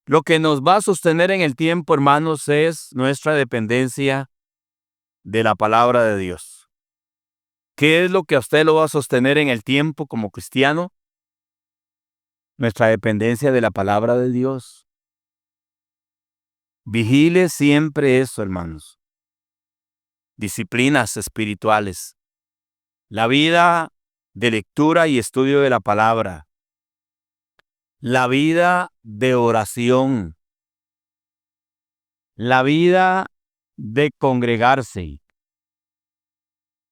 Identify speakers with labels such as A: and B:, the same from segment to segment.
A: Lo que nos va a sostener en el tiempo, hermanos, es nuestra dependencia de la palabra de Dios. ¿Qué es lo que a usted lo va a sostener en el tiempo como cristiano? Nuestra dependencia de la palabra de Dios. Vigile siempre eso, hermanos. Disciplinas espirituales. La vida de lectura y estudio de la palabra. La vida de oración. La vida de congregarse.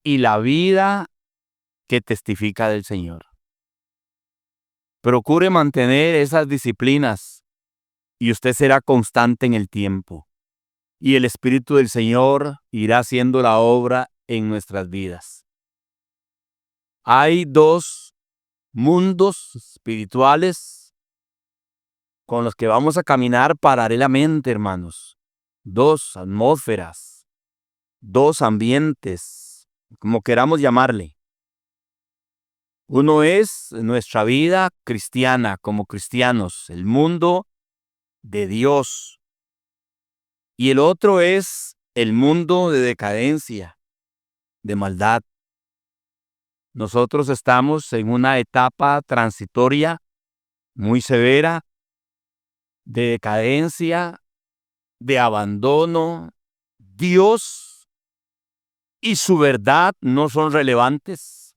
A: Y la vida que testifica del Señor. Procure mantener esas disciplinas y usted será constante en el tiempo. Y el Espíritu del Señor irá haciendo la obra en nuestras vidas. Hay dos mundos espirituales con los que vamos a caminar paralelamente, hermanos. Dos atmósferas, dos ambientes, como queramos llamarle. Uno es nuestra vida cristiana como cristianos, el mundo de Dios. Y el otro es el mundo de decadencia, de maldad. Nosotros estamos en una etapa transitoria muy severa de decadencia, de abandono. Dios y su verdad no son relevantes.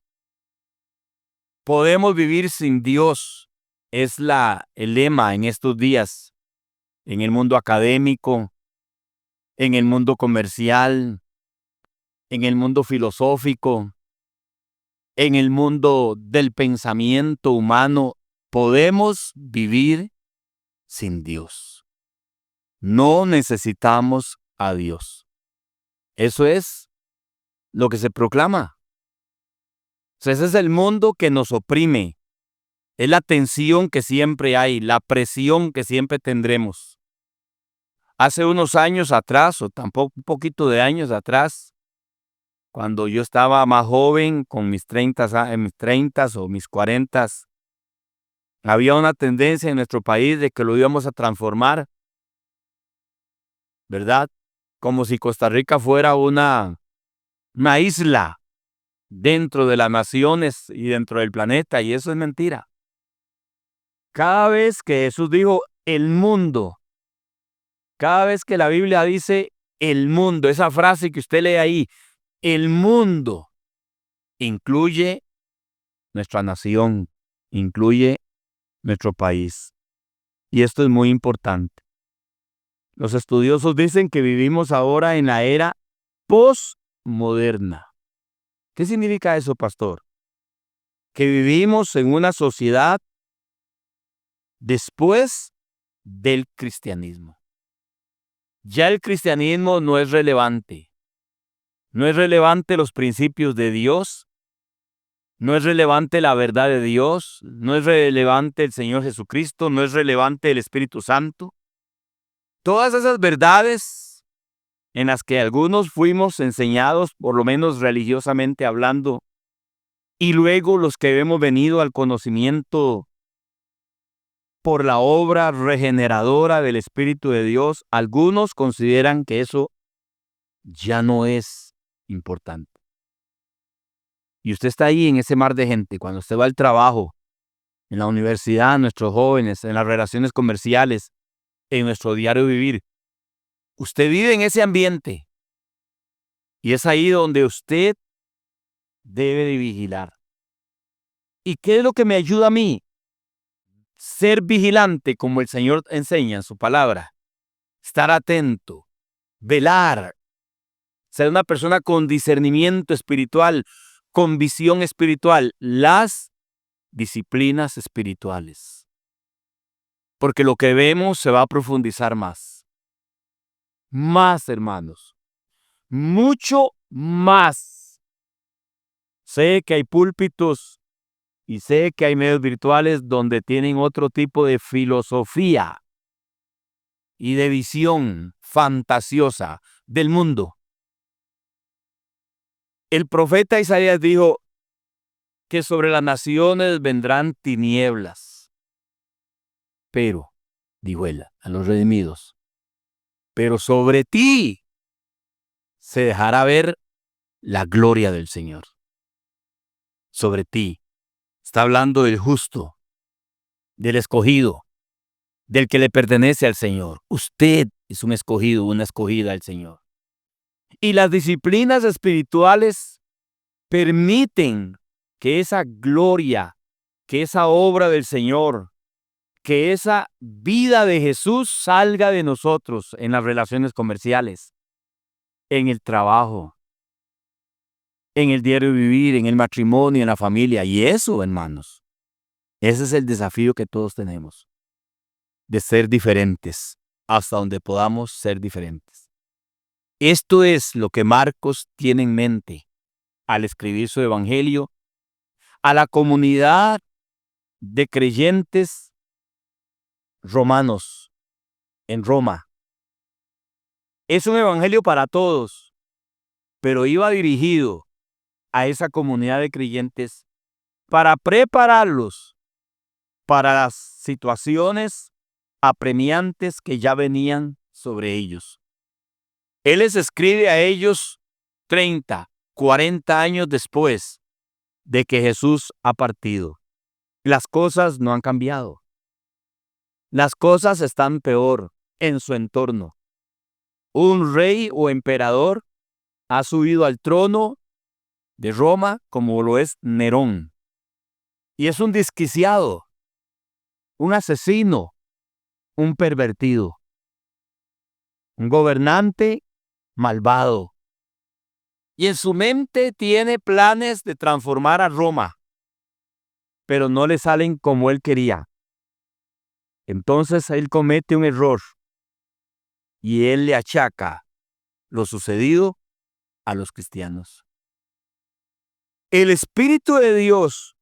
A: Podemos vivir sin Dios. Es el lema en estos días, en el mundo académico, en el mundo comercial, en el mundo filosófico, en el mundo del pensamiento humano. Podemos vivir sin Dios. No necesitamos a Dios. Eso es lo que se proclama. O sea, ese es el mundo que nos oprime. Es la tensión que siempre hay, la presión que siempre tendremos. Hace unos años atrás, o tampoco un poquito de años atrás, cuando yo estaba más joven, con mis 30 o mis 40, había una tendencia en nuestro país de que lo íbamos a transformar, ¿verdad? Como si Costa Rica fuera una isla dentro de las naciones y dentro del planeta, y eso es mentira. Cada vez que Jesús dijo el mundo, cada vez que la Biblia dice el mundo, esa frase que usted lee ahí, el mundo, incluye nuestra nación, incluye nuestro país. Y esto es muy importante. Los estudiosos dicen que vivimos ahora en la era postmoderna. ¿Qué significa eso, pastor? Que vivimos en una sociedad después del cristianismo. Ya el cristianismo no es relevante. No es relevante los principios de Dios. No es relevante la verdad de Dios. No es relevante el Señor Jesucristo. No es relevante el Espíritu Santo. Todas esas verdades en las que algunos fuimos enseñados, por lo menos religiosamente hablando, y luego los que hemos venido al conocimiento por la obra regeneradora del Espíritu de Dios, algunos consideran que eso ya no es importante. Y usted está ahí en ese mar de gente, cuando usted va al trabajo, en la universidad, nuestros jóvenes, en las relaciones comerciales, en nuestro diario vivir. Usted vive en ese ambiente y es ahí donde usted debe de vigilar. ¿Y qué es lo que me ayuda a mí? Ser vigilante, como el Señor enseña en su palabra. Estar atento, velar, ser una persona con discernimiento espiritual, con visión espiritual, las disciplinas espirituales. Porque lo que vemos se va a profundizar más. Más, hermanos. Mucho más. Sé que hay púlpitos y sé que hay medios virtuales donde tienen otro tipo de filosofía y de visión fantasiosa del mundo. El profeta Isaías dijo que sobre las naciones vendrán tinieblas, pero dijo él, a los redimidos. Pero sobre ti se dejará ver la gloria del Señor. Sobre ti. Está hablando del justo, del escogido, del que le pertenece al Señor. Usted es un escogido, una escogida al Señor. Y las disciplinas espirituales permiten que esa gloria, que esa obra del Señor, que esa vida de Jesús salga de nosotros en las relaciones comerciales, en el trabajo, en el diario vivir, en el matrimonio, en la familia. Y eso, hermanos, ese es el desafío que todos tenemos, de ser diferentes, hasta donde podamos ser diferentes. Esto es lo que Marcos tiene en mente al escribir su evangelio a la comunidad de creyentes romanos en Roma. Es un evangelio para todos, pero iba dirigido a esa comunidad de creyentes para prepararlos para las situaciones apremiantes que ya venían sobre ellos. Él les escribe a ellos 30, 40 años después de que Jesús ha partido. Las cosas no han cambiado. Las cosas están peor en su entorno. Un rey o emperador ha subido al trono de Roma como lo es Nerón. Y es un desquiciado, un asesino, un pervertido, un gobernante malvado. Y en su mente tiene planes de transformar a Roma, pero no le salen como él quería. Entonces él comete un error y él le achaca lo sucedido a los cristianos. El Espíritu de Dios,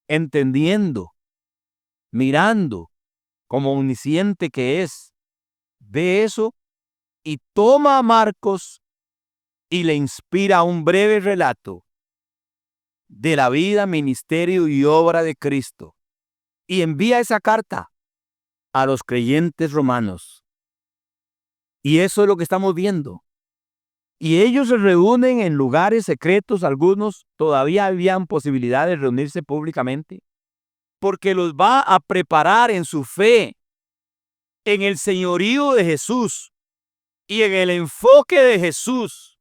A: entendiendo, mirando, como omnisciente que es, ve eso y toma a Marcos y le inspira un breve relato de la vida, ministerio y obra de Cristo. Y envía esa carta a los creyentes romanos. Y eso es lo que estamos viendo. Y ellos se reúnen en lugares secretos, algunos todavía habían posibilidad de reunirse públicamente, porque los va a preparar en su fe, en el señorío de Jesús y en el enfoque de Jesús,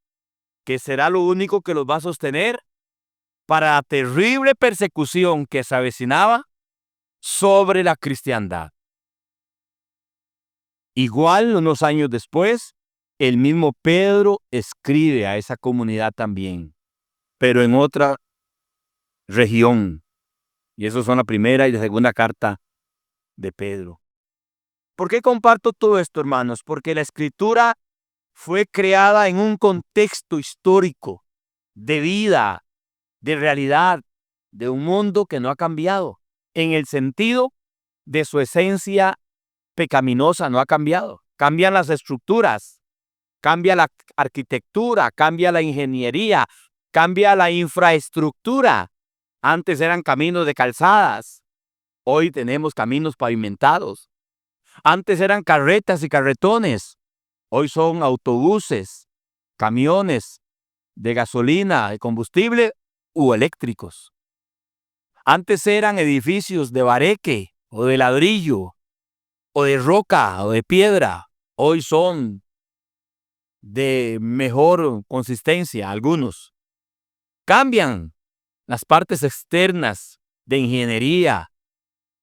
A: que será lo único que los va a sostener para la terrible persecución que se avecinaba sobre la cristiandad. Igual, unos años después, el mismo Pedro escribe a esa comunidad también, pero en otra región. Y eso son la primera y la segunda carta de Pedro. ¿Por qué comparto todo esto, hermanos? Porque la Escritura fue creada en un contexto histórico, de vida, de realidad, de un mundo que no ha cambiado, en el sentido de su esencia pecaminosa no ha cambiado. Cambian las estructuras, cambia la arquitectura, cambia la ingeniería, cambia la infraestructura. Antes eran caminos de calzadas, hoy tenemos caminos pavimentados. Antes eran carretas y carretones, hoy son autobuses, camiones de gasolina, de combustible u eléctricos. Antes eran edificios de bareque o de ladrillo o de roca o de piedra, hoy son de mejor consistencia algunos. Cambian las partes externas de ingeniería,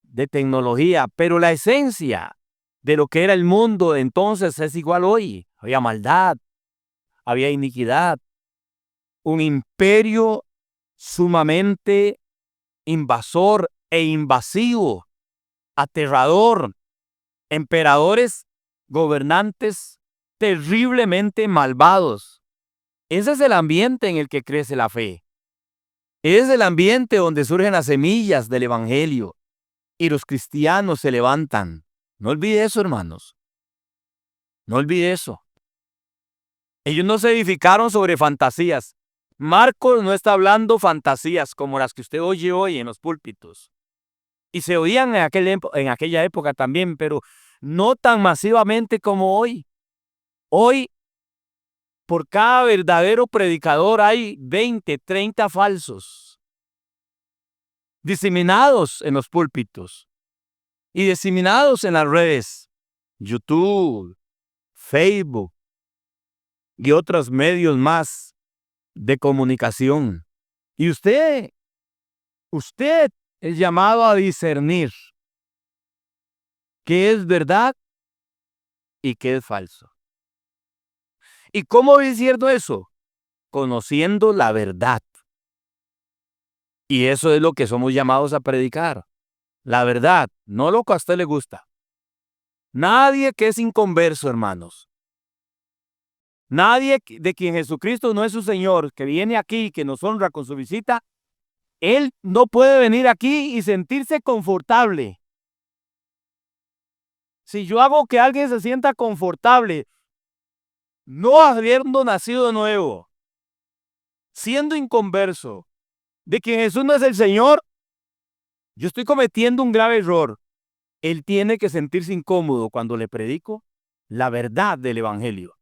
A: de tecnología, pero la esencia de lo que era el mundo entonces es igual hoy. Había maldad, había iniquidad, un imperio sumamente invasor e invasivo, aterrador, emperadores, gobernantes terriblemente malvados. Ese es el ambiente en el que crece la fe. Es el ambiente donde surgen las semillas del evangelio y los cristianos se levantan. No olvide eso, hermanos. No olvide eso. Ellos no se edificaron sobre fantasías. Marcos no está hablando fantasías como las que usted oye hoy en los púlpitos. Y se oían en aquella época también, pero no tan masivamente como hoy. Hoy, por cada verdadero predicador hay 20, 30 falsos, diseminados en los púlpitos y diseminados en las redes, YouTube, Facebook y otros medios más de comunicación. Y usted es llamado a discernir qué es verdad y qué es falso. ¿Y cómo discierno eso? Conociendo la verdad. Y eso es lo que somos llamados a predicar. La verdad, no lo que a usted le gusta. Nadie que es inconverso, hermanos. Nadie de quien Jesucristo no es su Señor, que viene aquí, que nos honra con su visita, él no puede venir aquí y sentirse confortable. Si yo hago que alguien se sienta confortable, no habiendo nacido de nuevo, siendo inconverso, de quien Jesús no es el Señor, yo estoy cometiendo un grave error. Él tiene que sentirse incómodo cuando le predico la verdad del Evangelio.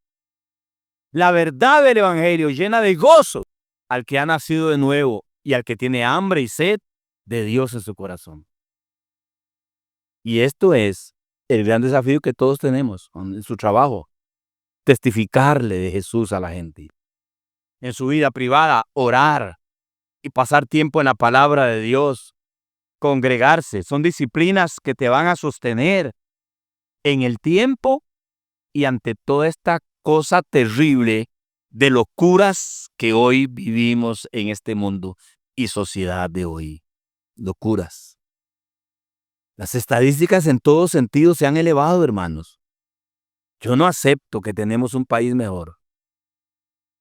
A: La verdad del Evangelio llena de gozo al que ha nacido de nuevo y al que tiene hambre y sed de Dios en su corazón. Y esto es el gran desafío que todos tenemos en su trabajo. Testificarle de Jesús a la gente. En su vida privada, orar y pasar tiempo en la palabra de Dios. Congregarse. Son disciplinas que te van a sostener en el tiempo y ante toda esta cosa terrible de locuras que hoy vivimos en este mundo y sociedad de hoy. Locuras. Las estadísticas en todo sentido se han elevado, hermanos. Yo no acepto que tenemos un país mejor.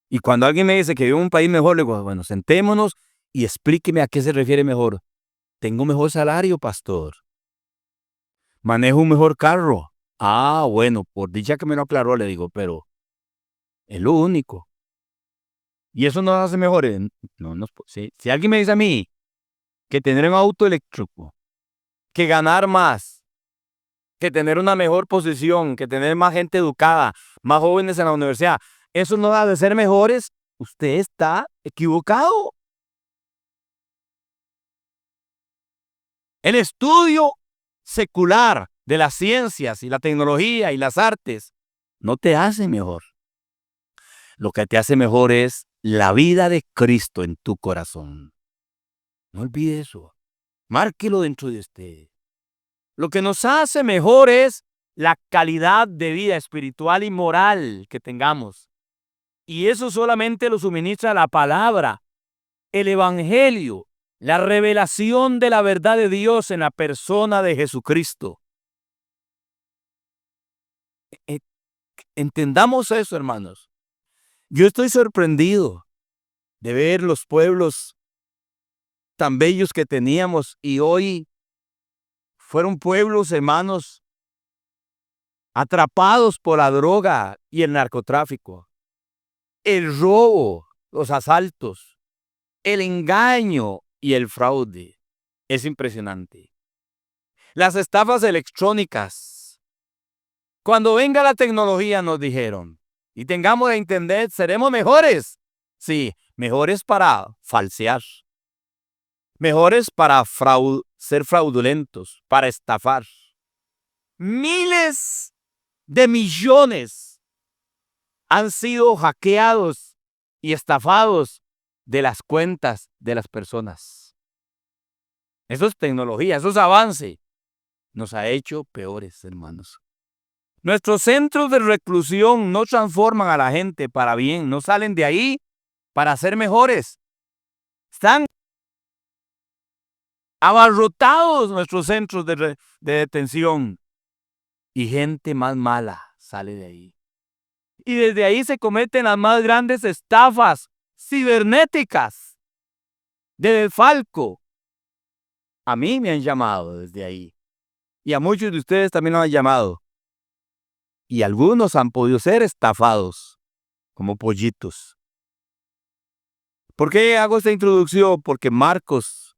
A: Y cuando alguien me dice que vivo en un país mejor, le digo, bueno, sentémonos y explíqueme a qué se refiere mejor. Tengo mejor salario, pastor. Manejo un mejor carro. Ah, bueno, por dicha que me lo aclaró, le digo, pero es lo único. ¿Y eso nos hace mejores? No, si alguien me dice a mí que tener un auto eléctrico, que ganar más, que tener una mejor posición, que tener más gente educada, más jóvenes en la universidad, eso no ha de ser mejores, usted está equivocado. El estudio secular de las ciencias y la tecnología y las artes no te hace mejor. Lo que te hace mejor es la vida de Cristo en tu corazón. No olvide eso. Márquelo dentro de usted. Lo que nos hace mejor es la calidad de vida espiritual y moral que tengamos. Y eso solamente lo suministra la palabra, el evangelio, la revelación de la verdad de Dios en la persona de Jesucristo. Entendamos eso, hermanos. Yo estoy sorprendido de ver los pueblos tan bellos que teníamos y hoy fueron pueblos, hermanos, atrapados por la droga y el narcotráfico, el robo, los asaltos, el engaño y el fraude. Es impresionante. Las estafas electrónicas. Cuando venga la tecnología, nos dijeron, y tengamos internet, seremos mejores. Sí, mejores para falsear. Mejores para ser fraudulentos, para estafar. Miles de millones han sido hackeados y estafados de las cuentas de las personas. Eso es tecnología, eso es avance. Nos ha hecho peores, hermanos. Nuestros centros de reclusión no transforman a la gente para bien, no salen de ahí para ser mejores. Están abarrotados nuestros centros de detención y gente más mala sale de ahí. Y desde ahí se cometen las más grandes estafas cibernéticas de desfalco. A mí me han llamado desde ahí. Y a muchos de ustedes también lo han llamado. Y algunos han podido ser estafados como pollitos. ¿Por qué hago esta introducción? Porque Marcos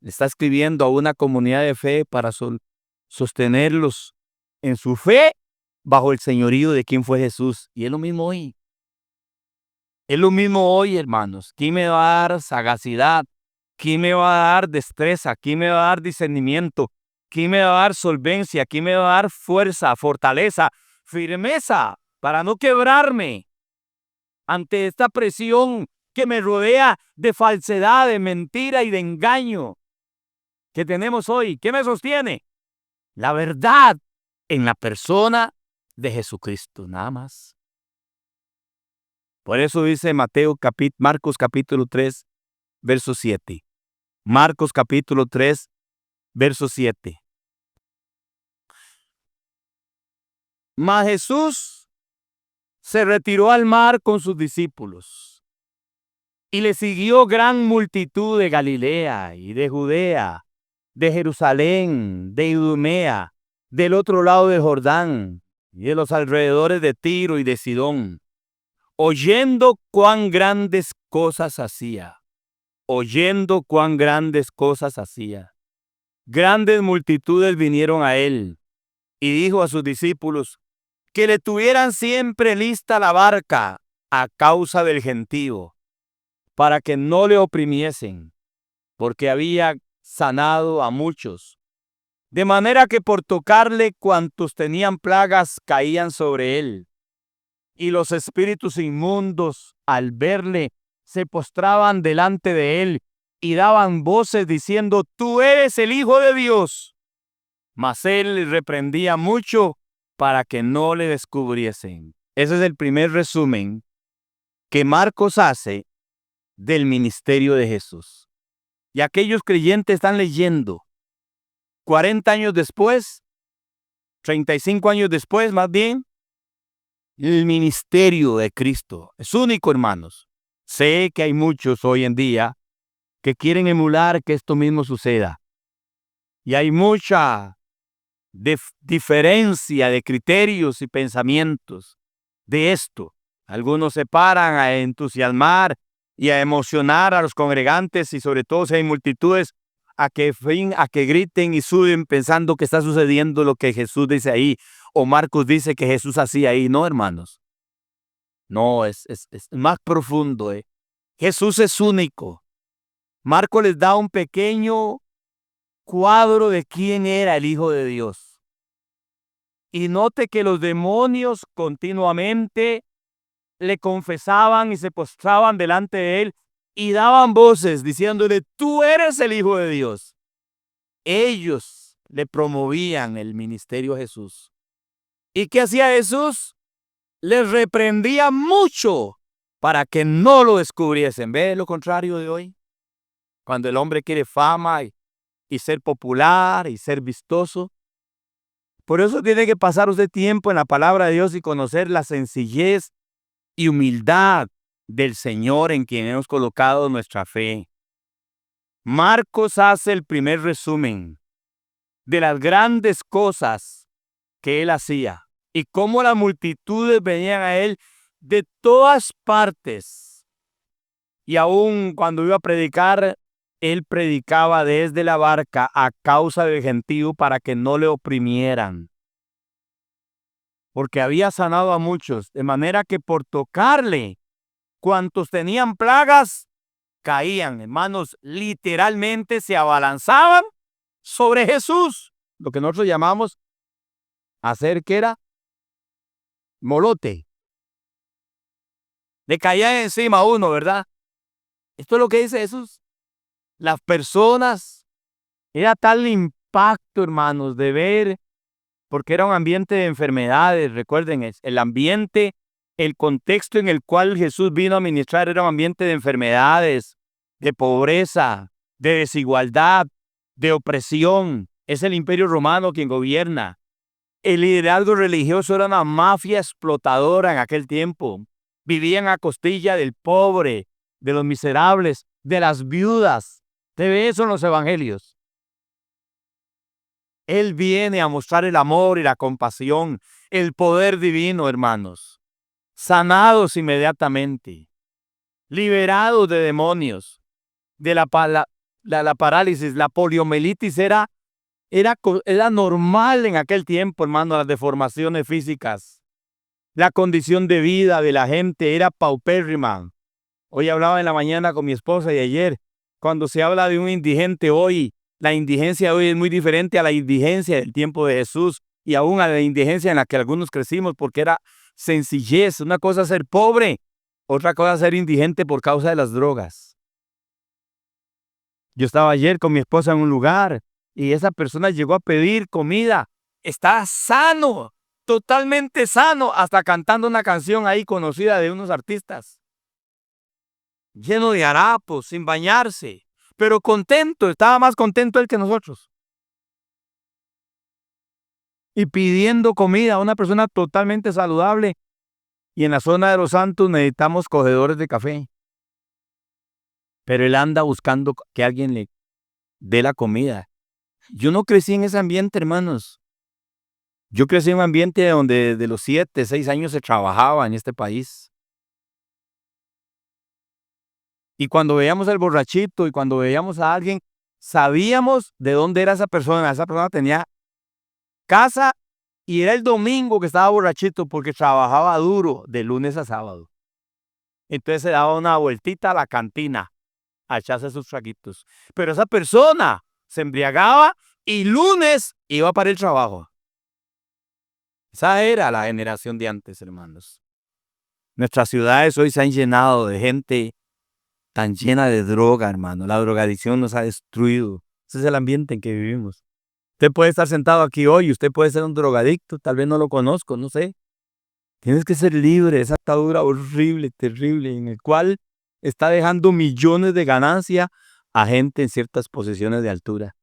A: Está escribiendo a una comunidad de fe para sostenerlos en su fe bajo el señorío de quien fue Jesús. Y es lo mismo hoy. Es lo mismo hoy, hermanos. ¿Quién me va a dar sagacidad? ¿Quién me va a dar destreza? ¿Quién me va a dar discernimiento? ¿Quién me va a dar solvencia? ¿Quién me va a dar fuerza, fortaleza, firmeza para no quebrarme ante esta presión que me rodea de falsedad, de mentira y de engaño que tenemos hoy? ¿Qué me sostiene? La verdad en la persona de Jesucristo, nada más. Por eso dice Marcos capítulo 3, verso 7. Marcos capítulo 3, verso 7. Mas Jesús se retiró al mar con sus discípulos y le siguió gran multitud de Galilea y de Judea, de Jerusalén, de Idumea, del otro lado del Jordán y de los alrededores de Tiro y de Sidón, oyendo cuán grandes cosas hacía. Oyendo cuán grandes cosas hacía. Grandes multitudes vinieron a él y dijo a sus discípulos que le tuvieran siempre lista la barca a causa del gentío, para que no le oprimiesen, porque había sanado a muchos, de manera que por tocarle cuantos tenían plagas caían sobre él. Y los espíritus inmundos, al verle, se postraban delante de él y daban voces diciendo: tú eres el Hijo de Dios. Mas él les reprendía mucho para que no le descubriesen. Ese es el primer resumen que Marcos hace del ministerio de Jesús. Y aquellos creyentes están leyendo 40 años después, 35 años después más bien, el ministerio de Cristo. Es único, hermanos. Sé que hay muchos hoy en día que quieren emular que esto mismo suceda. Y hay mucha diferencia de criterios y pensamientos de esto. Algunos se paran a entusiasmar y a emocionar a los congregantes, y sobre todo si hay multitudes, a que griten y suden pensando que está sucediendo lo que Jesús dice ahí, o Marcos dice que Jesús hacía ahí. No, hermanos. No, es más profundo. Jesús es único. Marcos les da un pequeño cuadro de quién era el Hijo de Dios. Y note que los demonios continuamente le confesaban y se postraban delante de él y daban voces diciéndole: tú eres el Hijo de Dios. Ellos le promovían el ministerio a Jesús. ¿Y qué hacía Jesús? Les reprendía mucho para que no lo descubriesen. ¿Ve lo contrario de hoy? Cuando el hombre quiere fama y ser popular y ser vistoso. Por eso tiene que pasar usted tiempo en la palabra de Dios y conocer la sencillez y humildad del Señor en quien hemos colocado nuestra fe. Marcos hace el primer resumen de las grandes cosas que él hacía y cómo las multitudes venían a él de todas partes. Y aún cuando iba a predicar, él predicaba desde la barca a causa del gentío para que no le oprimieran. Porque había sanado a muchos, de manera que por tocarle, cuantos tenían plagas, caían. Hermanos, literalmente se abalanzaban sobre Jesús. Lo que nosotros llamamos hacer, ¿qué era? Molote. Le caía encima a uno, ¿verdad? Esto es lo que dice Jesús. Las personas, era tal impacto, hermanos, de ver, porque era un ambiente de enfermedades. Recuerden, el ambiente, el contexto en el cual Jesús vino a ministrar era un ambiente de enfermedades, de pobreza, de desigualdad, de opresión. Es el Imperio Romano quien gobierna. El liderazgo religioso era una mafia explotadora en aquel tiempo. Vivían a costilla del pobre, de los miserables, de las viudas. ¿Te ve eso en los evangelios? Él viene a mostrar el amor y la compasión, el poder divino, hermanos. Sanados inmediatamente, liberados de demonios, de la parálisis, la poliomielitis era normal en aquel tiempo, hermano, las deformaciones físicas. La condición de vida de la gente era paupérrima. Hoy hablaba en la mañana con mi esposa y ayer, cuando se habla de un indigente hoy, la indigencia hoy es muy diferente a la indigencia del tiempo de Jesús y aún a la indigencia en la que algunos crecimos, porque era sencillez. Una cosa es ser pobre, otra cosa es ser indigente por causa de las drogas. Yo estaba ayer con mi esposa en un lugar y esa persona llegó a pedir comida. Está sano, totalmente sano, hasta cantando una canción ahí conocida de unos artistas. Lleno de harapos, sin bañarse, pero contento, estaba más contento él que nosotros. Y pidiendo comida a una persona totalmente saludable. Y en la zona de los Santos necesitamos cogedores de café. Pero él anda buscando que alguien le dé la comida. Yo no crecí en ese ambiente, hermanos. Yo crecí en un ambiente donde de los 7, 6 años se trabajaba en este país. Y cuando veíamos al borrachito y cuando veíamos a alguien, sabíamos de dónde era esa persona. Esa persona tenía casa y era el domingo que estaba borrachito porque trabajaba duro de lunes a sábado. Entonces se daba una vueltita a la cantina a echarse sus traguitos. Pero esa persona se embriagaba y lunes iba para el trabajo. Esa era la generación de antes, hermanos. Nuestras ciudades hoy se han llenado de gente tan llena de droga, hermano. La drogadicción nos ha destruido. Ese es el ambiente en que vivimos. Usted puede estar sentado aquí hoy, usted puede ser un drogadicto, tal vez no lo conozco, no sé. Tienes que ser libre de esa atadura horrible, terrible, en el cual está dejando millones de ganancia a gente en ciertas posiciones de altura.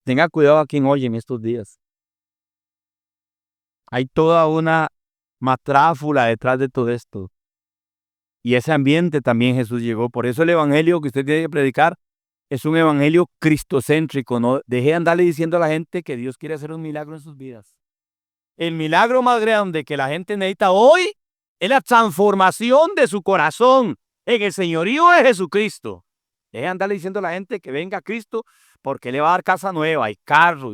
A: Tenga cuidado a quien oye en estos días. Hay toda una matráfula detrás de todo esto. Y ese ambiente también Jesús llegó. Por eso el evangelio que usted tiene que predicar es un evangelio cristocéntrico. No deje de andarle diciendo a la gente que Dios quiere hacer un milagro en sus vidas. El milagro más grande que la gente necesita hoy es la transformación de su corazón en el señorío de Jesucristo. Deje de andarle diciendo a la gente que venga a Cristo porque le va a dar casa nueva y carro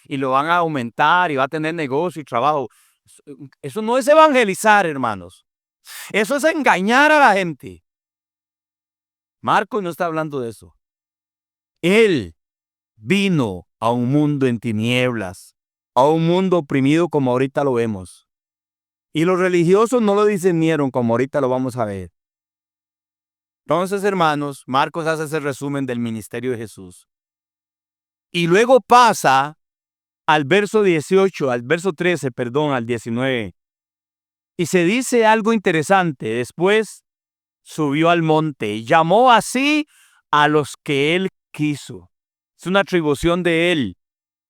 A: y lo van a aumentar y va a tener negocio y trabajo. Eso no es evangelizar, hermanos. Eso es engañar a la gente. Marcos no está hablando de eso. Él vino a un mundo en tinieblas, a un mundo oprimido como ahorita lo vemos. Y los religiosos no lo discernieron como ahorita lo vamos a ver. Entonces, hermanos, Marcos hace ese resumen del ministerio de Jesús. Y luego pasa al verso 18, al verso 13, perdón, al 19. Y se dice algo interesante. Después subió al monte y llamó así a los que él quiso. Es una atribución de él,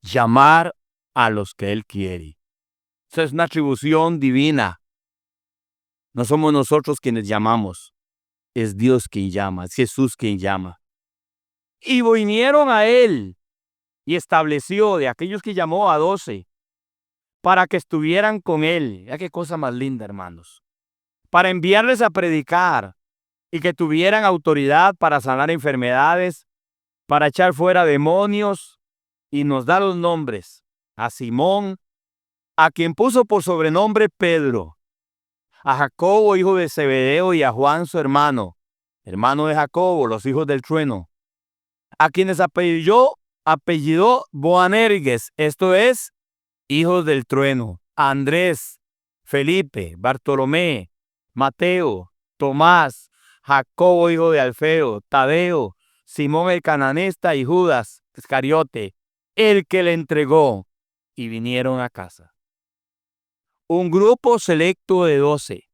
A: llamar a los que él quiere. Eso es una atribución divina. No somos nosotros quienes llamamos. Es Dios quien llama, es Jesús quien llama. Y vinieron a él y estableció de aquellos que llamó a 12 para que estuvieran con él. Ya qué cosa más linda, hermanos. Para enviarles a predicar y que tuvieran autoridad para sanar enfermedades, para echar fuera demonios, y nos da los nombres. A Simón, a quien puso por sobrenombre Pedro, a Jacobo, hijo de Zebedeo, y a Juan, su hermano de Jacobo, los hijos del trueno, a quienes apellidó Boanerges, esto es, hijos del trueno, a Andrés, Felipe, Bartolomé, Mateo, Tomás, Jacobo, hijo de Alfeo, Tadeo, Simón el cananista y Judas Iscariote, el que le entregó, y vinieron a casa. Un grupo selecto de 12.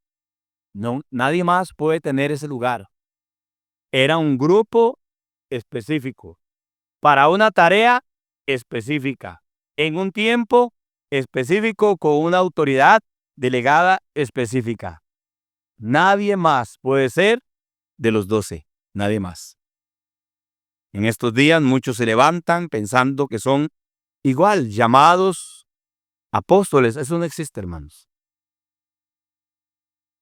A: No, nadie más puede tener ese lugar. Era un grupo específico, para una tarea específica, en un tiempo específico, con una autoridad delegada específica. Nadie más puede ser de los 12, nadie más. En estos días muchos se levantan pensando que son igual llamados apóstoles. Eso no existe, hermanos.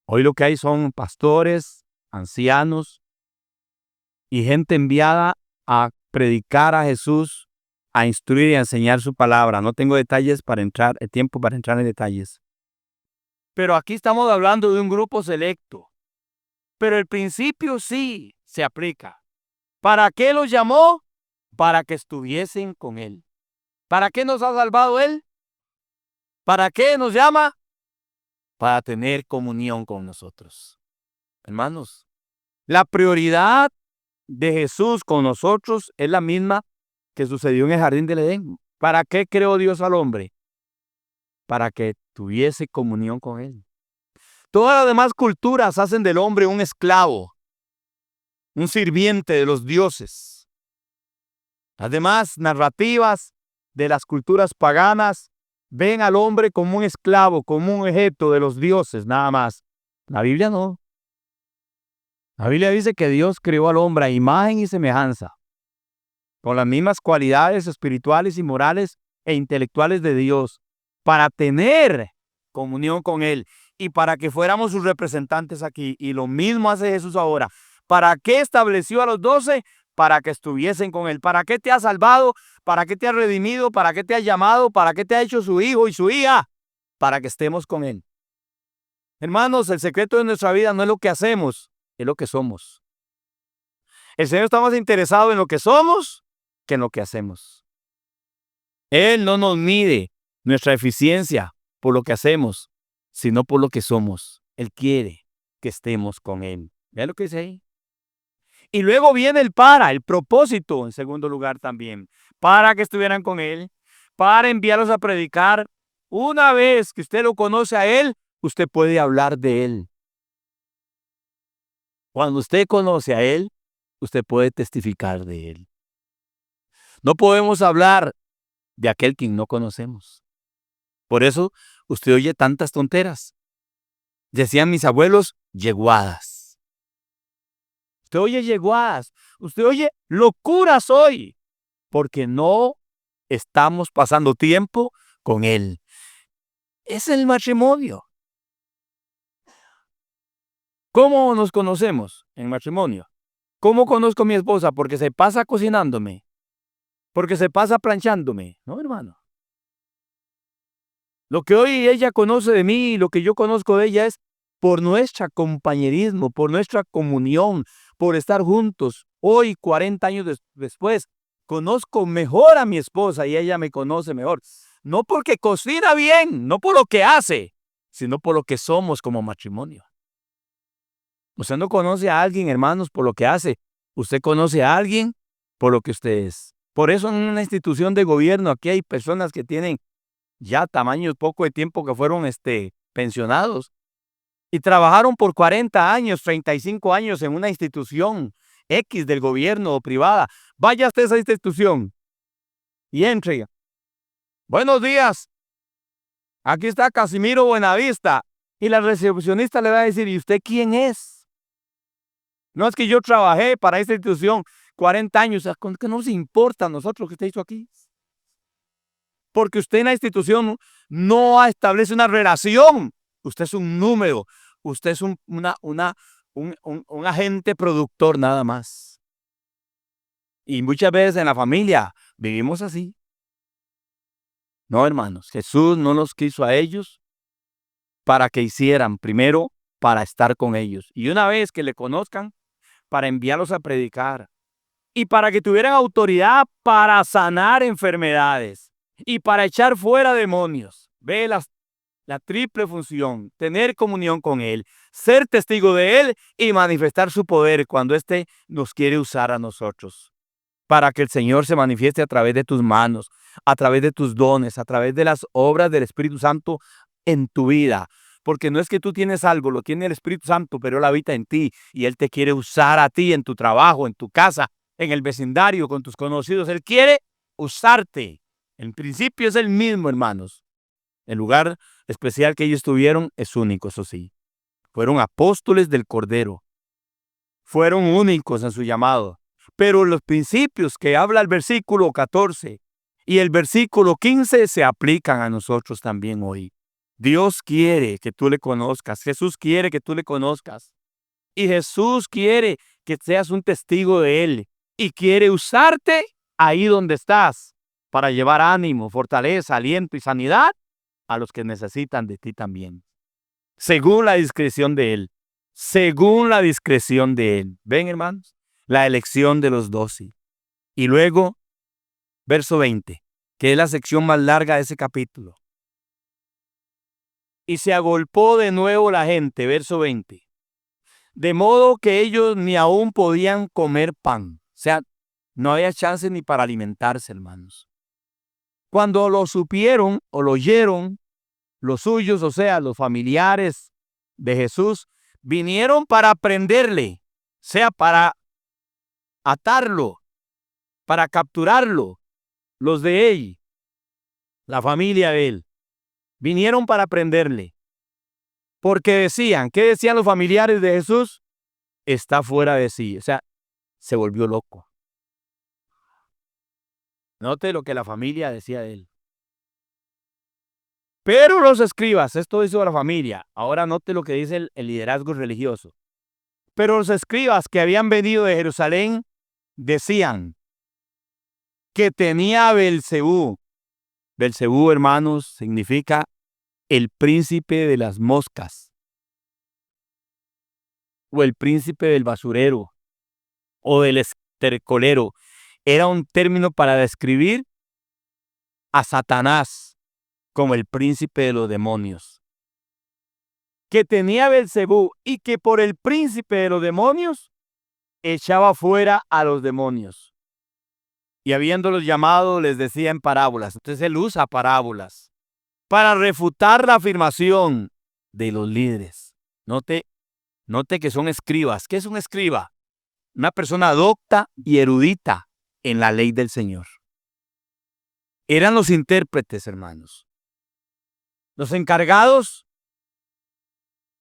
A: Hoy lo que hay son pastores, ancianos y gente enviada a predicar a Jesús, a instruir y a enseñar su palabra. No tengo tiempo para entrar en detalles. Pero aquí estamos hablando de un grupo selecto. Pero el principio sí se aplica. ¿Para qué los llamó? Para que estuviesen con Él. ¿Para qué nos ha salvado Él? ¿Para qué nos llama? Para tener comunión con nosotros. Hermanos, la prioridad de Jesús con nosotros es la misma que sucedió en el jardín del Edén. ¿Para qué creó Dios al hombre? Para que tuviese comunión con Él. Todas las demás culturas hacen del hombre un esclavo, un sirviente de los dioses. Las demás narrativas de las culturas paganas ven al hombre como un esclavo, como un objeto de los dioses, nada más. La Biblia no. La Biblia dice que Dios creó al hombre a imagen y semejanza, con las mismas cualidades espirituales y morales e intelectuales de Dios, para tener comunión con Él y para que fuéramos sus representantes aquí. Y lo mismo hace Jesús ahora. ¿Para qué estableció a los 12? Para que estuviesen con Él. ¿Para qué te ha salvado? ¿Para qué te ha redimido? ¿Para qué te ha llamado? ¿Para qué te ha hecho su hijo y su hija? Para que estemos con Él. Hermanos, el secreto de nuestra vida no es lo que hacemos, es lo que somos. El Señor está más interesado en lo que somos que en lo que hacemos. Él no nos mide nuestra eficiencia por lo que hacemos, sino por lo que somos. Él quiere que estemos con Él. ¿Vean lo que dice ahí? Y luego viene el propósito, en segundo lugar también, para que estuvieran con Él, para enviarlos a predicar. Una vez que usted lo conoce a Él, usted puede hablar de Él. Cuando usted conoce a Él, usted puede testificar de Él. No podemos hablar de aquel quien no conocemos. Por eso usted oye tantas tonteras. Decían mis abuelos, yeguadas. Usted oye yeguadas. Usted oye locuras hoy, porque no estamos pasando tiempo con Él. Es el matrimonio. ¿Cómo nos conocemos en matrimonio? ¿Cómo conozco a mi esposa? Porque se pasa cocinándome. Porque se pasa planchándome. No, hermano. Lo que hoy ella conoce de mí y lo que yo conozco de ella es por nuestro compañerismo, por nuestra comunión, por estar juntos. Hoy, 40 años después, conozco mejor a mi esposa y ella me conoce mejor. No porque cocina bien, no por lo que hace, sino por lo que somos como matrimonio. Usted no conoce a alguien, hermanos, por lo que hace. Usted conoce a alguien por lo que usted es. Por eso en una institución de gobierno aquí hay personas que tienen ya tamaños poco de tiempo que fueron pensionados y trabajaron por 40 años, 35 años en una institución X del gobierno o privada. Vaya hasta esa institución y entre. Buenos días. Aquí está Casimiro Buenavista. Y la recepcionista le va a decir, ¿y usted quién es? No es que yo trabajé para esta institución 40 años. ¿Qué nos importa a nosotros que usted hizo aquí? Porque usted en la institución no establece una relación. Usted es un número. Usted es un agente productor nada más. Y muchas veces en la familia vivimos así. No, hermanos. Jesús no los quiso a ellos para que hicieran, primero para estar con ellos. Y una vez que le conozcan, para enviarlos a predicar. Y para que tuvieran autoridad para sanar enfermedades. Y para echar fuera demonios. Ve la triple función, tener comunión con Él, ser testigo de Él y manifestar su poder cuando éste nos quiere usar a nosotros. Para que el Señor se manifieste a través de tus manos, a través de tus dones, a través de las obras del Espíritu Santo en tu vida. Porque no es que tú tienes algo, lo tiene el Espíritu Santo, pero Él habita en ti y Él te quiere usar a ti en tu trabajo, en tu casa, en el vecindario, con tus conocidos. Él quiere usarte. En principio es el mismo, hermanos. El lugar especial que ellos tuvieron es único, eso sí. Fueron apóstoles del Cordero. Fueron únicos en su llamado. Pero los principios que habla el versículo 14 y el versículo 15 se aplican a nosotros también hoy. Dios quiere que tú le conozcas. Jesús quiere que tú le conozcas. Y Jesús quiere que seas un testigo de Él. y quiere usarte ahí donde estás para llevar ánimo, fortaleza, aliento y sanidad a los que necesitan de ti también. Según la discreción de Él. Según la discreción de Él. ¿Ven, hermanos? La elección de los 12. Y luego, verso 20, que es la sección más larga de ese capítulo. Y se agolpó de nuevo la gente, verso 20. De modo que ellos ni aún podían comer pan. O sea, no había chance ni para alimentarse, hermanos. Cuando lo supieron o lo oyeron, los suyos, o sea, los familiares de Jesús, vinieron para prenderle, o sea, para atarlo, para capturarlo. Los de él, la familia de él, vinieron para prenderle. Porque decían, ¿qué decían los familiares de Jesús? Está fuera de sí, o sea, se volvió loco. Note lo que la familia decía de él. Pero los escribas, esto hizo la familia, ahora note lo que dice el liderazgo religioso. Pero los escribas que habían venido de Jerusalén decían que tenía a Belcebú. Belcebú, hermanos, significa el príncipe de las moscas, o el príncipe del basurero, o del estercolero. Era un término para describir a Satanás como el príncipe de los demonios. Que tenía Belcebú y que por el príncipe de los demonios echaba fuera a los demonios. Y habiéndolos llamado, les decía en parábolas. Entonces él usa parábolas para refutar la afirmación de los líderes. Note que son escribas. ¿Qué es un escriba? Una persona docta y erudita en la ley del Señor. Eran los intérpretes, hermanos. Los encargados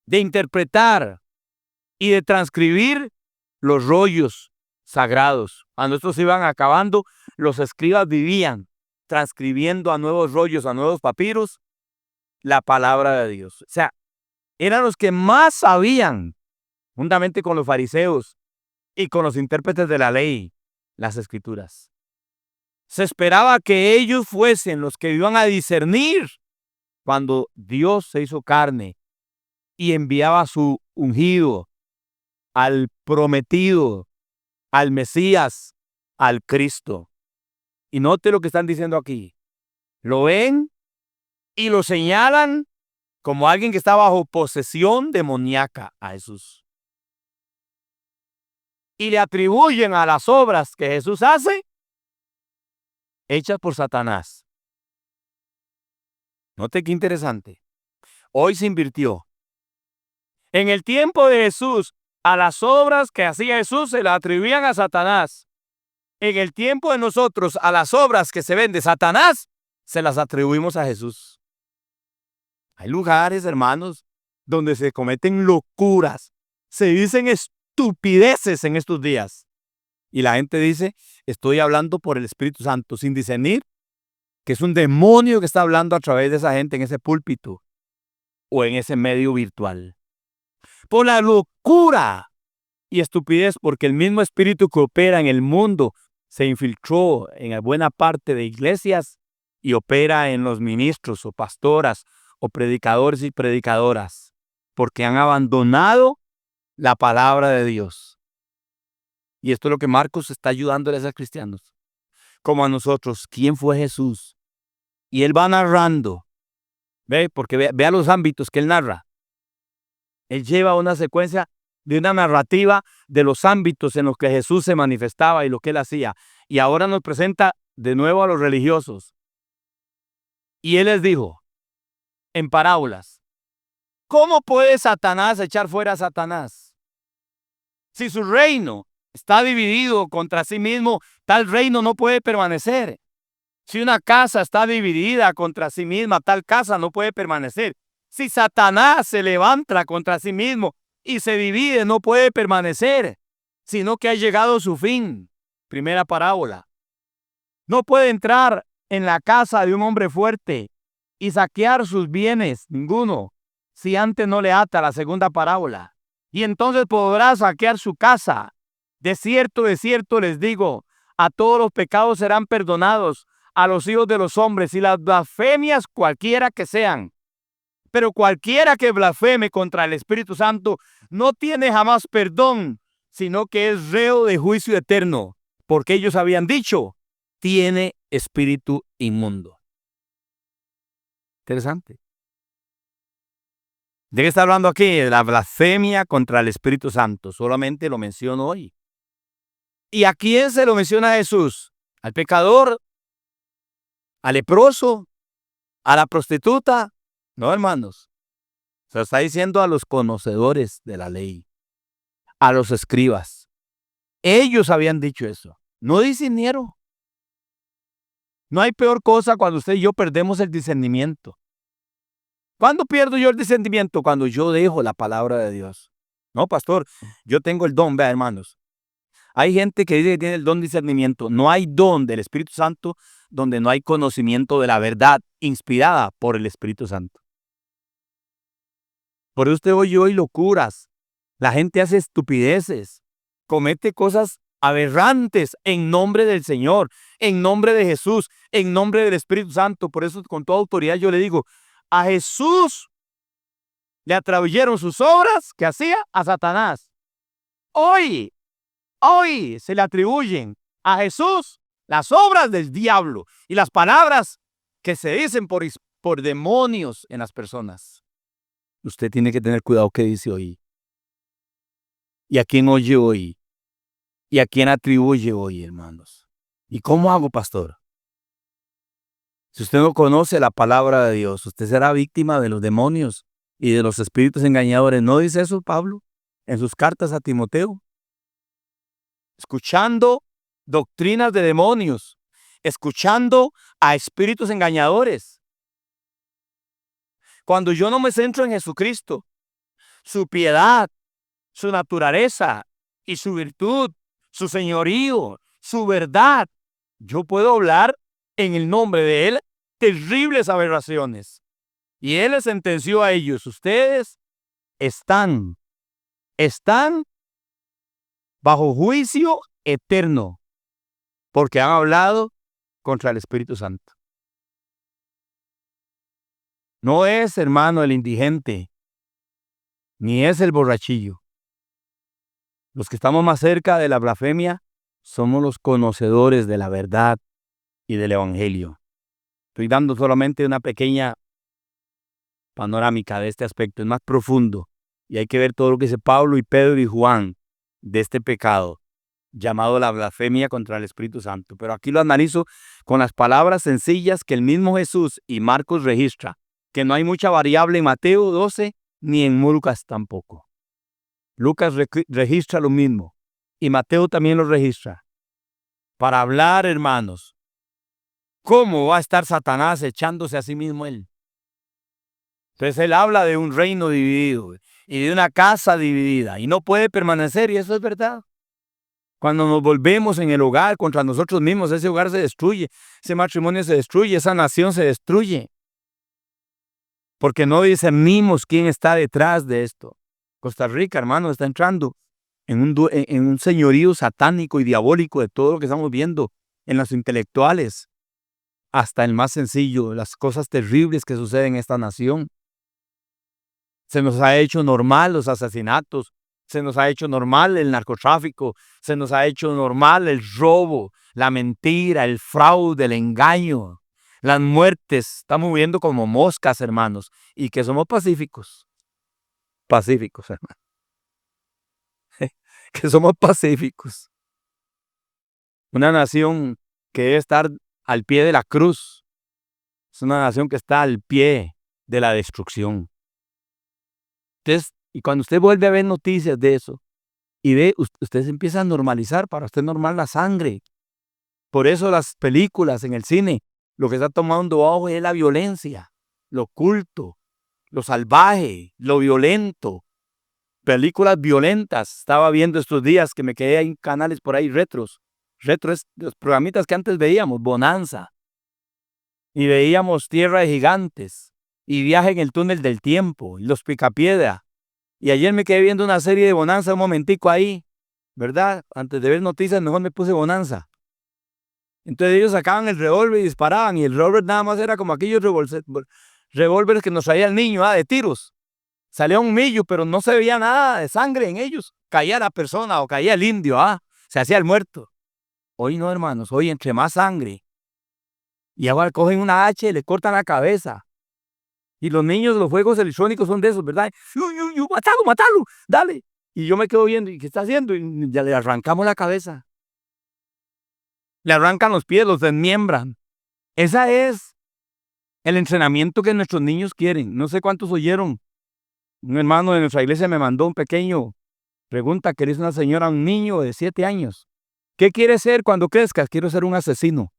A: de interpretar y de transcribir los rollos sagrados. Cuando estos se iban acabando, los escribas vivían transcribiendo a nuevos rollos, a nuevos papiros, la palabra de Dios. O sea, eran los que más sabían, juntamente con los fariseos y con los intérpretes de la ley, las escrituras. Se esperaba que ellos fuesen los que iban a discernir cuando Dios se hizo carne y enviaba a su ungido, al prometido, al Mesías, al Cristo. Y note lo que están diciendo aquí. Lo ven y lo señalan como alguien que está bajo posesión demoníaca a Jesús. Y le atribuyen a las obras que Jesús hace, hechas por Satanás. Note qué interesante. Hoy se invirtió. En el tiempo de Jesús, a las obras que hacía Jesús se las atribuían a Satanás. En el tiempo de nosotros, a las obras que se ven de Satanás, se las atribuimos a Jesús. Hay lugares, hermanos, donde se cometen locuras, se dicen estupideces en estos días. Y la gente dice, estoy hablando por el Espíritu Santo, sin discernir que es un demonio que está hablando a través de esa gente en ese púlpito o en ese medio virtual. Por la locura y estupidez, porque el mismo espíritu que opera en el mundo se infiltró en buena parte de iglesias y opera en los ministros o pastoras o predicadores y predicadoras, porque han abandonado la palabra de Dios. Y esto es lo que Marcos está ayudándoles a esos cristianos, como a nosotros. ¿Quién fue Jesús? Y él va narrando, ¿ve? Porque vea los ámbitos que él narra. Él lleva una secuencia de una narrativa de los ámbitos en los que Jesús se manifestaba y lo que él hacía. Y ahora nos presenta de nuevo a los religiosos. Y él les dijo, en parábolas, ¿cómo puede Satanás echar fuera a Satanás? Si su reino está dividido contra sí mismo, tal reino no puede permanecer. Si una casa está dividida contra sí misma, tal casa no puede permanecer. Si Satanás se levanta contra sí mismo y se divide, no puede permanecer, sino que ha llegado su fin. Primera parábola. No puede entrar en la casa de un hombre fuerte y saquear sus bienes, ninguno, si antes no le ata. La segunda parábola. Y entonces podrá saquear su casa. de cierto les digo, a todos los pecados serán perdonados a los hijos de los hombres y las blasfemias cualquiera que sean. Pero cualquiera que blasfeme contra el Espíritu Santo no tiene jamás perdón, sino que es reo de juicio eterno, porque ellos habían dicho, tiene espíritu inmundo. Interesante. ¿De qué está hablando aquí? De la blasfemia contra el Espíritu Santo. Solamente lo menciono hoy. ¿Y a quién se lo menciona Jesús? ¿Al pecador? ¿Al leproso? ¿A la prostituta? No, hermanos. Se lo está diciendo a los conocedores de la ley, a los escribas. Ellos habían dicho eso. No discernieron. No hay peor cosa cuando usted y yo perdemos el discernimiento. ¿Cuándo pierdo yo el discernimiento? Cuando yo dejo la palabra de Dios. No, pastor, yo tengo el don, vea, hermanos. Hay gente que dice que tiene el don de discernimiento. No hay don del Espíritu Santo donde no hay conocimiento de la verdad inspirada por el Espíritu Santo. Por eso usted oye hoy locuras. La gente hace estupideces, comete cosas aberrantes en nombre del Señor, en nombre de Jesús, en nombre del Espíritu Santo. Por eso con toda autoridad yo le digo, a Jesús le atribuyeron sus obras que hacía a Satanás. Hoy se le atribuyen a Jesús las obras del diablo y las palabras que se dicen por demonios en las personas. Usted tiene que tener cuidado qué dice hoy. ¿Y a quién oye hoy? ¿Y a quién atribuye hoy, hermanos? ¿Y cómo hago, pastor? Si usted no conoce la palabra de Dios, usted será víctima de los demonios y de los espíritus engañadores. ¿No dice eso Pablo en sus cartas a Timoteo? Escuchando doctrinas de demonios, escuchando a espíritus engañadores. Cuando yo no me centro en Jesucristo, su piedad, su naturaleza y su virtud, su señorío, su verdad, yo puedo hablar en el nombre de Él terribles aberraciones. Y Él les sentenció a ellos, ustedes están bajo juicio eterno, porque han hablado contra el Espíritu Santo. No es, hermano, el indigente, ni es el borrachillo. Los que estamos más cerca de la blasfemia somos los conocedores de la verdad y del Evangelio. Estoy dando solamente una pequeña panorámica de este aspecto, es más profundo, y hay que ver todo lo que dice Pablo y Pedro y Juan de este pecado, llamado la blasfemia contra el Espíritu Santo. Pero aquí lo analizo con las palabras sencillas que el mismo Jesús y Marcos registra, que no hay mucha variable en Mateo 12 ni en Lucas tampoco. Lucas registra lo mismo y Mateo también lo registra. Para hablar, hermanos, ¿cómo va a estar Satanás echándose a sí mismo él? Entonces él habla de un reino dividido y de una casa dividida y no puede permanecer, y eso es verdad. Cuando nos volvemos en el hogar contra nosotros mismos, ese hogar se destruye, ese matrimonio se destruye, esa nación se destruye. Porque no discernimos quién está detrás de esto. Costa Rica, hermano, está entrando en un señorío satánico y diabólico de todo lo que estamos viendo en los intelectuales, hasta el más sencillo, las cosas terribles que suceden en esta nación. Se nos ha hecho normal los asesinatos, se nos ha hecho normal el narcotráfico, se nos ha hecho normal el robo, la mentira, el fraude, el engaño, las muertes. Estamos viviendo como moscas, hermanos, y que somos pacíficos. Pacíficos, hermanos. Que somos pacíficos. Una nación que debe estar al pie de la cruz. Es una nación que está al pie de la destrucción. Entonces, y cuando usted vuelve a ver noticias de eso, y ve, usted se empieza a normalizar, para usted normal la sangre. Por eso las películas en el cine, lo que está tomando auge es la violencia, lo oculto, lo salvaje, lo violento. Películas violentas. Estaba viendo estos días que me quedé en canales por ahí retros. Retro es los programitas que antes veíamos, Bonanza. Y veíamos Tierra de Gigantes. Y Viaje en el Túnel del Tiempo. Y Los Picapiedra. Y ayer me quedé viendo una serie de Bonanza un momentico ahí. ¿verdad? Antes de ver noticias, mejor me puse Bonanza. Entonces ellos sacaban el revólver y disparaban, y el revólver nada más era como aquellos revólveres que nos traía el niño, de tiros. Salía un millo, pero no se veía nada de sangre en ellos. Caía la persona o caía el indio, se hacía el muerto. Hoy no, hermanos, hoy entre más sangre. Y ahora cogen una hacha y le cortan la cabeza. Y los niños, los juegos electrónicos son de esos, ¿verdad? Matalo, matalo, dale. Y yo me quedo viendo, ¿y qué está haciendo? Y ya le arrancamos la cabeza. Le arrancan los pies, los desmiembran. Ese es el entrenamiento que nuestros niños quieren. No sé cuántos oyeron. Un hermano de nuestra iglesia me mandó un pequeño pregunta que le hizo una señora a un niño de 7 años. ¿Qué quieres ser cuando crezcas? Quiero ser un asesino.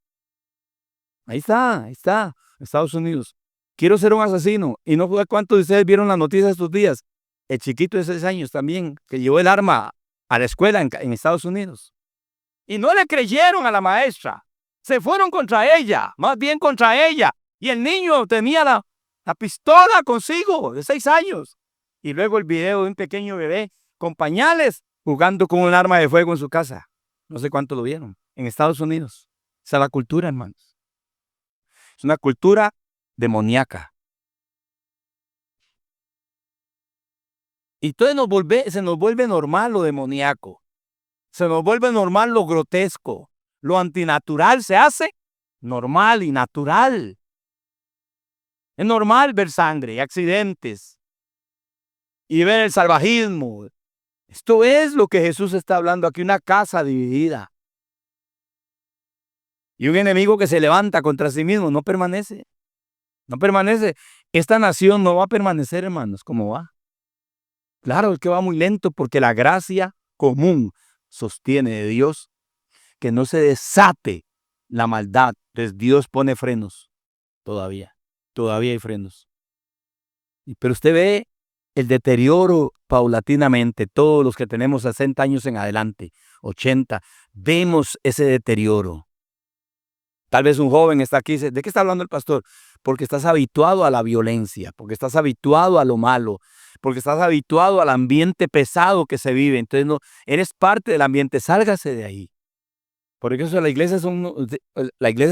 A: Ahí está, Estados Unidos. Quiero ser un asesino. Y no sé cuántos de ustedes vieron las noticias estos días. El chiquito de 6 años también, que llevó el arma a la escuela en Estados Unidos. Y no le creyeron a la maestra. Se fueron contra ella, más bien contra ella. Y el niño tenía la pistola consigo, de 6 años. Y luego el video de un pequeño bebé con pañales jugando con un arma de fuego en su casa. No sé cuánto lo vieron. En Estados Unidos. Esa es la cultura, hermanos. Es una cultura demoníaca. Y entonces se nos vuelve normal lo demoníaco. Se nos vuelve normal lo grotesco. Lo antinatural se hace normal y natural. Es normal ver sangre y accidentes y ver el salvajismo. Esto es lo que Jesús está hablando aquí, una casa dividida. Y un enemigo que se levanta contra sí mismo no permanece. No permanece. Esta nación no va a permanecer, hermanos, ¿cómo va? Claro, es que va muy lento porque la gracia común sostiene de Dios que no se desate la maldad. Entonces Dios pone frenos todavía hay frenos. Pero usted ve el deterioro paulatinamente, todos los que tenemos 60 años en adelante, 80, vemos ese deterioro. Tal vez un joven está aquí y dice, ¿de qué está hablando el pastor? Porque estás habituado a la violencia, porque estás habituado a lo malo, porque estás habituado al ambiente pesado que se vive. Entonces no eres parte del ambiente, sálgase de ahí. Por eso la iglesia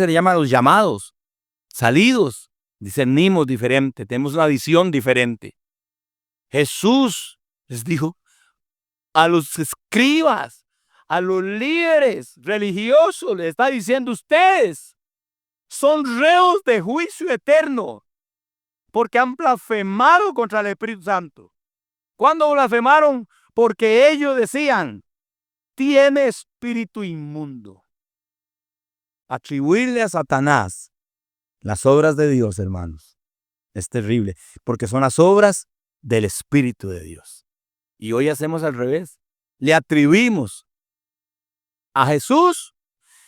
A: le llama a los llamados, salidos, discernimos diferente, tenemos una visión diferente. Jesús les dijo a los escribas, a los líderes religiosos, les está diciendo, ustedes son reos de juicio eterno porque han blasfemado contra el Espíritu Santo. ¿Cuándo blasfemaron? Porque ellos decían, tiene espíritu inmundo. Atribuirle a Satanás las obras de Dios, hermanos, es terrible, porque son las obras del Espíritu de Dios. Y hoy hacemos al revés. Le atribuimos a Jesús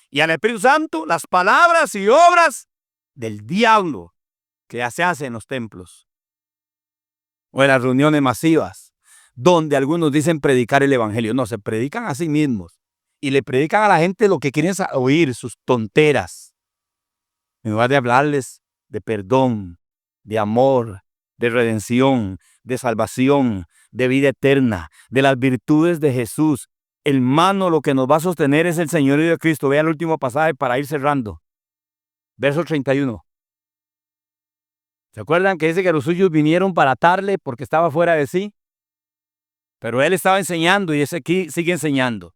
A: y al Espíritu Santo las palabras y obras del diablo que se hace en los templos o en las reuniones masivas, donde algunos dicen predicar el evangelio. No, se predican a sí mismos y le predican a la gente lo que quieren oír, sus tonteras, en lugar de hablarles de perdón, de amor, de redención, de salvación, de vida eterna, de las virtudes de Jesús. Hermano, lo que nos va a sostener es el señorío de Cristo. Vea el último pasaje para ir cerrando. Verso 31. ¿Se acuerdan que dice que los suyos vinieron para atarle porque estaba fuera de sí? Pero él estaba enseñando y ese aquí sigue enseñando.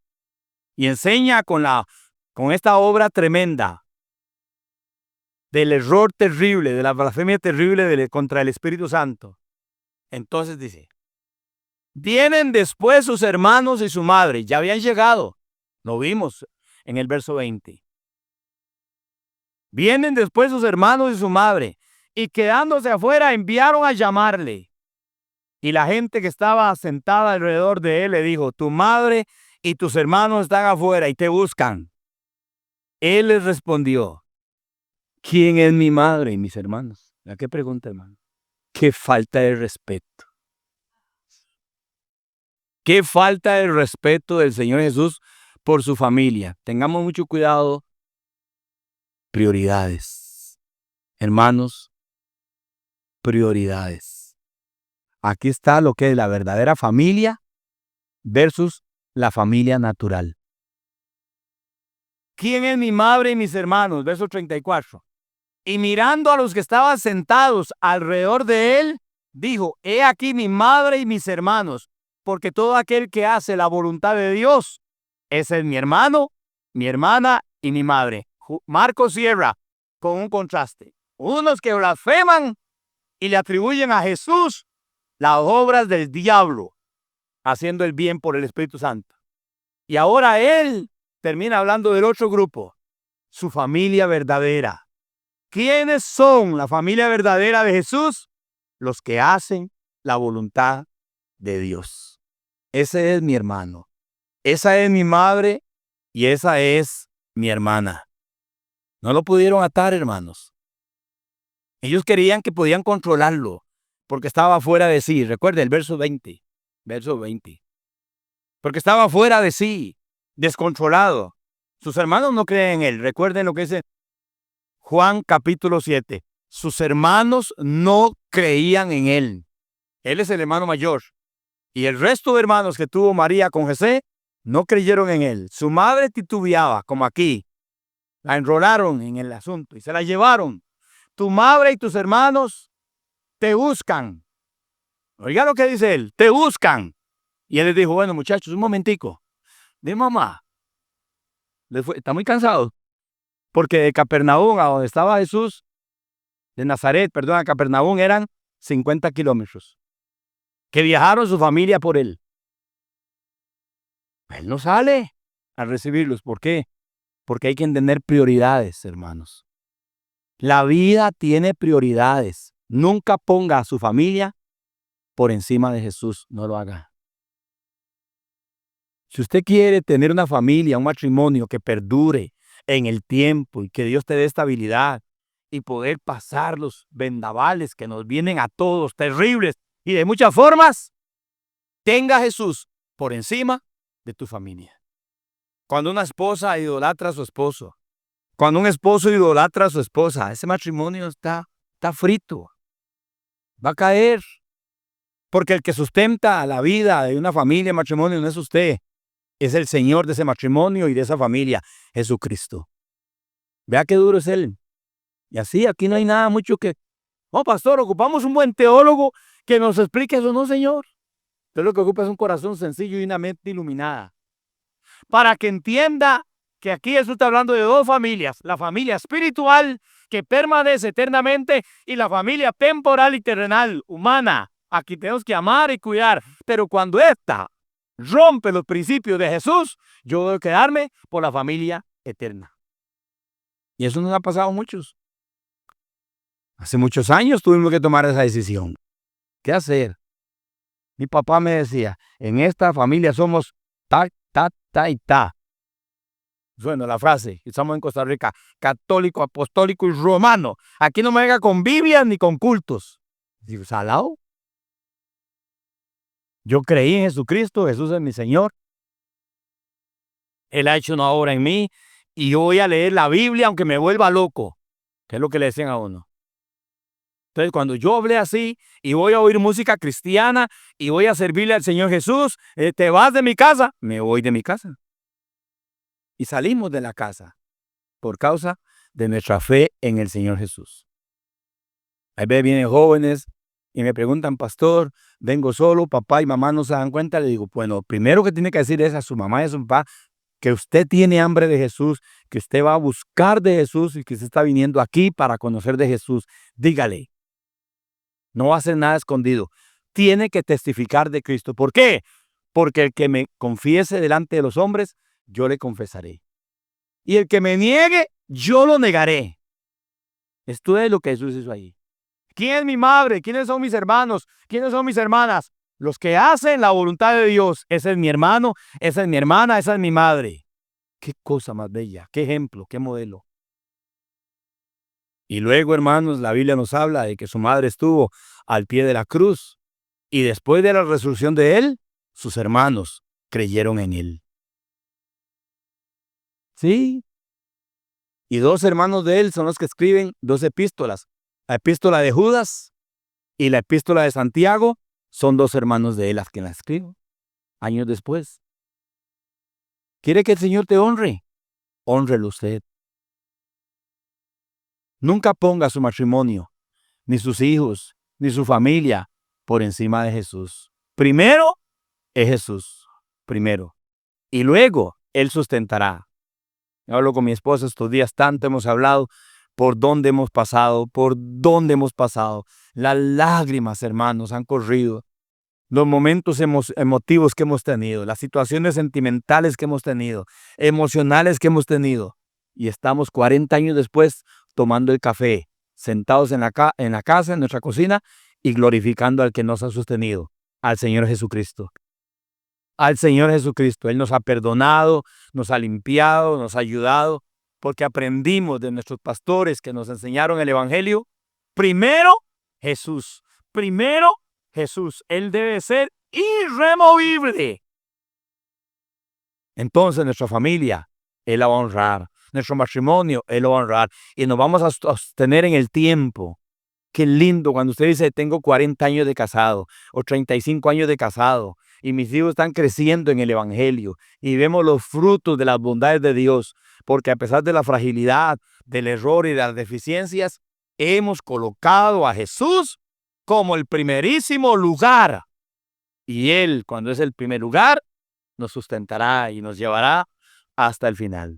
A: Y enseña con esta obra tremenda del error terrible, de la blasfemia terrible contra el Espíritu Santo. Entonces dice, vienen después sus hermanos y su madre. Ya habían llegado. Lo vimos en el verso 20. Vienen después sus hermanos y su madre. Y quedándose afuera enviaron a llamarle. Y la gente que estaba sentada alrededor de él le dijo, tu madre y tus hermanos están afuera y te buscan. Él les respondió, ¿quién es mi madre y mis hermanos? ¿A qué pregunta, hermano? Qué falta de respeto. Qué falta de respeto del Señor Jesús por su familia. Tengamos mucho cuidado. Prioridades. Hermanos, prioridades. Aquí está lo que es la verdadera familia versus la familia natural. ¿Quién es mi madre y mis hermanos? Verso 34. Y mirando a los que estaban sentados alrededor de él, dijo, he aquí mi madre y mis hermanos, porque todo aquel que hace la voluntad de Dios, ese es mi hermano, mi hermana y mi madre. Marcos cierra con un contraste. Unos que blasfeman y le atribuyen a Jesús las obras del diablo, haciendo el bien por el Espíritu Santo. Y ahora él termina hablando del otro grupo, su familia verdadera. ¿Quiénes son la familia verdadera de Jesús? Los que hacen la voluntad de Dios. Ese es mi hermano, esa es mi madre y esa es mi hermana. No lo pudieron atar, hermanos. Ellos querían que podían controlarlo porque estaba fuera de sí. Recuerde el verso 20. Verso 20. Porque estaba fuera de sí, descontrolado. Sus hermanos no creen en él. Recuerden lo que dice Juan capítulo 7. Sus hermanos no creían en él. Él es el hermano mayor. Y el resto de hermanos que tuvo María con José no creyeron en él. Su madre titubeaba, como aquí. La enrolaron en el asunto y se la llevaron. Tu madre y tus hermanos te buscan. Oiga lo que dice él, te buscan. Y él les dijo, bueno muchachos, un momentico. De mamá. Está muy cansado. Porque de Capernaum a donde estaba Jesús, de Nazaret, perdón, a Capernaum eran 50 kilómetros. Que viajaron su familia por él. Él no sale a recibirlos. ¿Por qué? Porque hay que entender prioridades, hermanos. La vida tiene prioridades. Nunca ponga a su familia por encima de Jesús. No lo haga. Si usted quiere tener una familia, un matrimonio que perdure en el tiempo y que Dios te dé estabilidad y poder pasar los vendavales que nos vienen a todos, terribles y de muchas formas, tenga a Jesús por encima de tu familia. Cuando una esposa idolatra a su esposo, cuando un esposo idolatra a su esposa, ese matrimonio está frito. Va a caer. Porque el que sustenta la vida de una familia, matrimonio, no es usted. Es el Señor de ese matrimonio y de esa familia, Jesucristo. Vea qué duro es Él. Y así, aquí no hay nada mucho que... No, pastor, ocupamos un buen teólogo que nos explique eso. No, Señor. Usted lo que ocupa es un corazón sencillo y una mente iluminada. Para que entienda que aquí Jesús está hablando de dos familias. La familia espiritual que permanece eternamente y la familia temporal y terrenal, humana. Aquí tenemos que amar y cuidar. Pero cuando esta rompe los principios de Jesús, yo debo quedarme por la familia eterna. Y eso nos ha pasado a muchos. Hace muchos años tuvimos que tomar esa decisión. ¿Qué hacer? Mi papá me decía, en esta familia somos ta, ta, ta y ta. Bueno, la frase, estamos en Costa Rica, católico, apostólico y romano. Aquí no me venga con Biblia ni con cultos. Digo, ¿salado? Yo creí en Jesucristo, Jesús es mi Señor. Él ha hecho una obra en mí y yo voy a leer la Biblia aunque me vuelva loco, que es lo que le decían a uno. Entonces, cuando yo hablé así y voy a oír música cristiana y voy a servirle al Señor Jesús, ¿te vas de mi casa? Me voy de mi casa. Y salimos de la casa por causa de nuestra fe en el Señor Jesús. A veces vienen jóvenes y me preguntan, pastor, vengo solo, papá y mamá no se dan cuenta. Le digo, bueno, primero que tiene que decir es a su mamá y a su papá que usted tiene hambre de Jesús, que usted va a buscar de Jesús y que usted está viniendo aquí para conocer de Jesús. Dígale. No va a hacer nada escondido. Tiene que testificar de Cristo. ¿Por qué? Porque el que me confiese delante de los hombres, yo le confesaré. Y el que me niegue, yo lo negaré. Esto es lo que Jesús hizo ahí. ¿Quién es mi madre? ¿Quiénes son mis hermanos? ¿Quiénes son mis hermanas? Los que hacen la voluntad de Dios. Ese es mi hermano, esa es mi hermana, esa es mi madre. Qué cosa más bella, qué ejemplo, qué modelo. Y luego, hermanos, la Biblia nos habla de que su madre estuvo al pie de la cruz y después de la resurrección de él, sus hermanos creyeron en él. Sí. Y dos hermanos de él son los que escriben dos epístolas. La epístola de Judas y la epístola de Santiago son dos hermanos de él las que la escriben años después. ¿Quiere que el Señor te honre? Hónrelo usted. Nunca ponga su matrimonio, ni sus hijos, ni su familia por encima de Jesús. Primero es Jesús, primero. Y luego Él sustentará. Yo hablo con mi esposa estos días, tanto hemos hablado por dónde hemos pasado, Las lágrimas, hermanos, han corrido. Los momentos emotivos que hemos tenido, las situaciones sentimentales que hemos tenido, emocionales que hemos tenido. Y estamos 40 años después tomando el café, sentados en la casa, en nuestra cocina, y glorificando al que nos ha sostenido, al Señor Jesucristo. Al Señor Jesucristo. Él nos ha perdonado, nos ha limpiado, nos ha ayudado, porque aprendimos de nuestros pastores que nos enseñaron el Evangelio. Primero, Jesús. Primero, Jesús. Él debe ser irremovible. Entonces nuestra familia, Él la va a honrar. Nuestro matrimonio, Él lo va a honrar. Y nos vamos a sostener en el tiempo. Qué lindo cuando usted dice, tengo 40 años de casado o 35 años de casado y mis hijos están creciendo en el Evangelio y vemos los frutos de las bondades de Dios, porque a pesar de la fragilidad, del error y de las deficiencias, hemos colocado a Jesús como el primerísimo lugar. Y Él, cuando es el primer lugar, nos sustentará y nos llevará hasta el final.